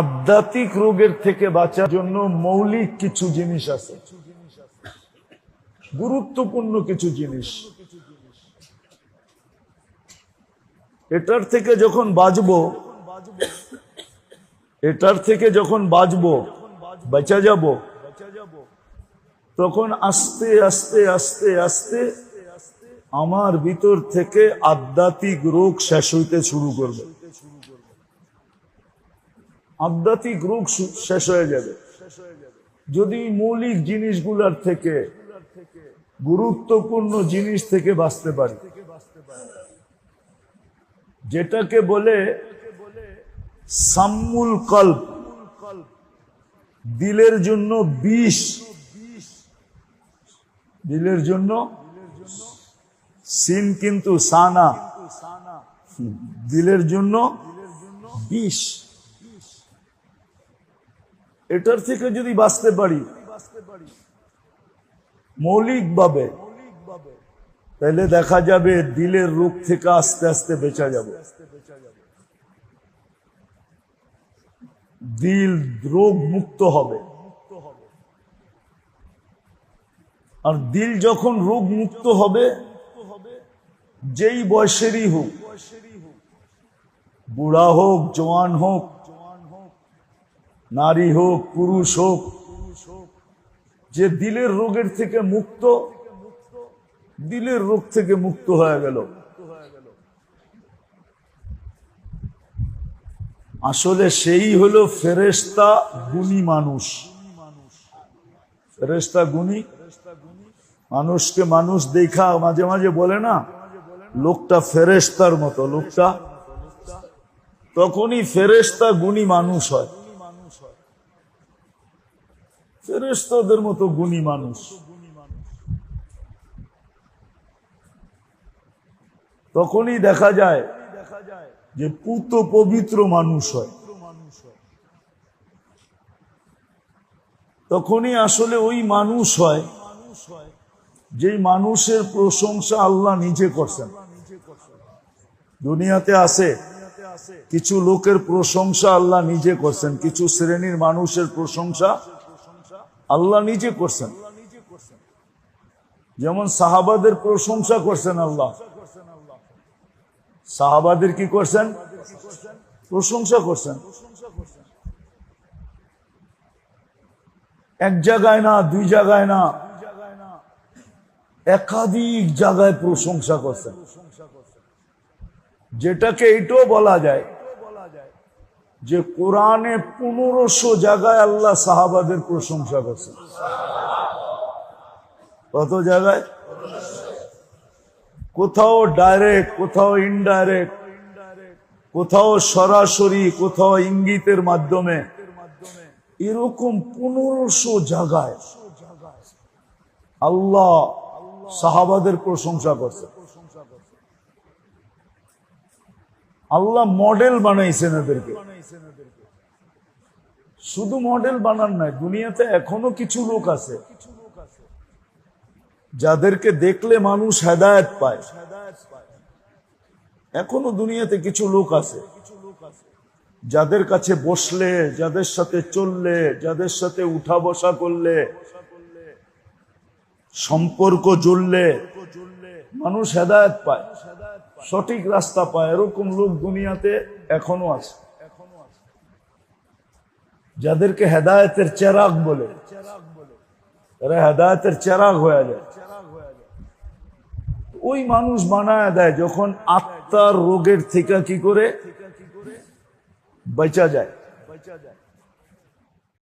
আধ্যাত্মিক রোগের থেকে বাঁচার জন্য মৌলিক কিছু জিনিস আছে, গুরুত্বপূর্ণ কিছু জিনিস। এটার থেকে যখন বাঁচবো, বাঁচা যাব, তখন আস্তে আস্তে আস্তে আস্তে আমার ভিতর থেকে আধ্যাত্মিক রোগ শেষ হইতে শুরু করবে। আধ্যাত্মিক রোগ শেষ হয়ে যাবে যদি মৌলিক জিনিসগুলোর থেকে, গুরুত্বপূর্ণ জিনিস থেকে বাঁচতে পারি। যেটাকে বলে সাম্মুল কল্ব, দিলের জন্য বিষ, দিলের জন্য সিন কিন্তু সানা, দিলের জন্য বিষ। এটার থেকে যদি বাঁচতে পারি মৌলিকভাবে, তাহলে দেখা যাবে দিলের রোগ থেকে আস্তে আস্তে বেঁচে যাব। দিল রোগ মুক্ত হবে। আর দিল যখন রোগ মুক্ত হবে, যেই বয়সেরই হোক, বুড়া হোক, জওয়ান হোক, নারী হোক, পুরুষ হোক, যে দিলের রোগের থেকে মুক্ত, দিলের রোগ থেকে মুক্ত হয়ে গেল। আসলে সেই হলো ফেরেশতা গুণী মানুষ। ফেরেশতা গুণী মানুষকে মানুষ দেখা মাঝে মাঝে বলে না, লোকটা ফেরেশতার মতো, লোকটা, তখনই ফেরেশতা গুণী মানুষ হয়। ফেরেশতাদের মতো গুণী মানুষ তখনই দেখা যায় যে পুত পবিত্র মানুষ হয়। তখনই আসলে ওই মানুষ হয় যেই মানুষের প্রশংসা আল্লাহ নিজে করছেন। দুনিয়াতে আছে কিছু লোকের প্রশংসা আল্লাহ নিজে করছেন, কিছু শ্রেণীর মানুষের প্রশংসা আল্লাহ নিজে করছেন। যেমন সাহাবাদের প্রশংসা করছেন আল্লাহ। সাহাবাদের কি করছেন? প্রশংসা করছেন। এক জায়গায় না, দুই জায়গায় না, একাধিক জায়গায় প্রশংসা করছেন। যেটাকে এটাও বলা যায় যে কোরআনে 1500 জায়গায় আল্লাহ সাহাবাদের প্রশংসা করছেন। কত জায়গায়? কোথাও ডাইরেক্ট, কোথাও ইনডাইরেক্ট, কোথাও সরাসরি, কোথাও ইঙ্গিতের মাধ্যমে, এরকম 1500 জায়গায় আল্লাহ সাহাবাদের প্রশংসা করছে। আল্লাহ মডেল বানাইছেন এদেরকে। শুধু মডেল বানান নাই, দুনিয়াতে এখনো কিছু লোক আছে যাদেরকে দেখলে মানুষ হেদায়েত পায়। এখনো দুনিয়াতে কিছু লোক আছে যাদের কাছে বসলে, যাদের সাথে চললে, যাদের সাথে উঠা বসা করলে, সম্পর্ক জুড়লে মানুষ হেদায়েত পায়, সঠিক রাস্তা পায়। এরকম লোক দুনিয়াতে এখনো আছে, যাদেরকে হেদায়েতের চেরাগ বলে। এরা হেদায়েতের চেরাগ হয়ে যায়। ওই মানুষ বানায় দেয় যখন আত্মার রোগের থেকে কি করে বাঁচা যায়।